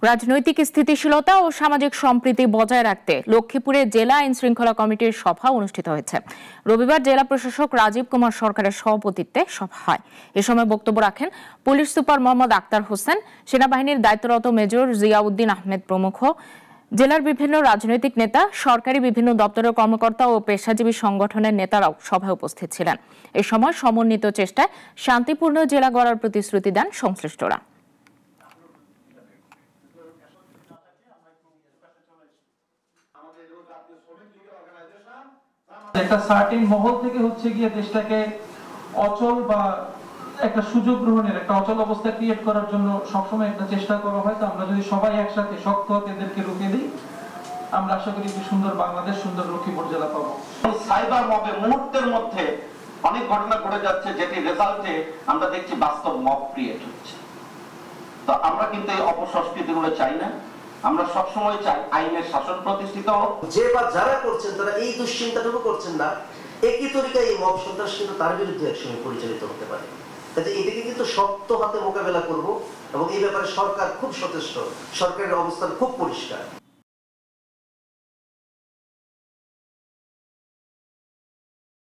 রাজনৈতিক স্থিতিশীলতা ও সামাজিক সম্প্রীতি বজায় রাখতে লক্ষ্মীপুরে জেলা আইন শৃঙ্খলা কমিটির সভা অনুষ্ঠিত হয়েছে। রবিবার জেলা প্রশাসক রাজীব কুমার সরকারের সভাপতিত্বে সভা হয়। এ সময় বক্তব্য রাখেন পুলিশ সুপার মোহাম্মদ আক্তার হোসেন, সেনাবাহিনীর দায়িত্বরত মেজর জিয়াউদ্দিন আহমেদ প্রমুখ। জেলার বিভিন্ন রাজনৈতিক নেতা, সরকারি বিভিন্ন দপ্তরের কর্মকর্তা ও পেশাজীবী সংগঠনের নেতারাও সভায় উপস্থিত ছিলেন। এ সময় সমন্বিত চেষ্টায় শান্তিপূর্ণ জেলা গড়ার প্রতিশ্রুতি দেন সংশ্লিষ্টরা। একটা সার্টেন মহল থেকে হচ্ছে গিয়ে দেশটাকে অচল বা একটা সুযোগ গ্রহণের একটা অচল অবস্থা ক্রিয়েট করার জন্য সবসময় একটা চেষ্টা করা হয়। তো আমরা যদি সবাই একসাথে শক্ত হাতে এদেরকে রুখে দিই, আমরা আশা করি একটি সুন্দর বাংলাদেশ, সুন্দর লক্ষ্মীপুর জেলা পাবো। সাইবার মবে মুহূর্তের মধ্যে অনেক ঘটনা ঘটে যাচ্ছে, যেটি রেজাল্টে আমরা দেখছি বাস্তব মব ক্রিয়েট হচ্ছে। তো আমরা কিন্তু এই অপসংস্কৃতিগুলো চাই না। আমরা সবসময় চাই আইনের শাসন প্রতিষ্ঠিত হোক। যে বা যারা করছেন তারা এই দুশ্চিন্তাটুকু করছেন না, একই তরিকায় এই মব সন্ত্রাস কিন্তু তার বিরুদ্ধে একসময় পরিচালিত হতে পারে। কাজে এটাকে কিন্তু শক্ত হাতে মোকাবেলা করব এবং এই ব্যাপারে সরকার খুব সচেষ্ট, সরকারের অবস্থান খুব পরিষ্কার।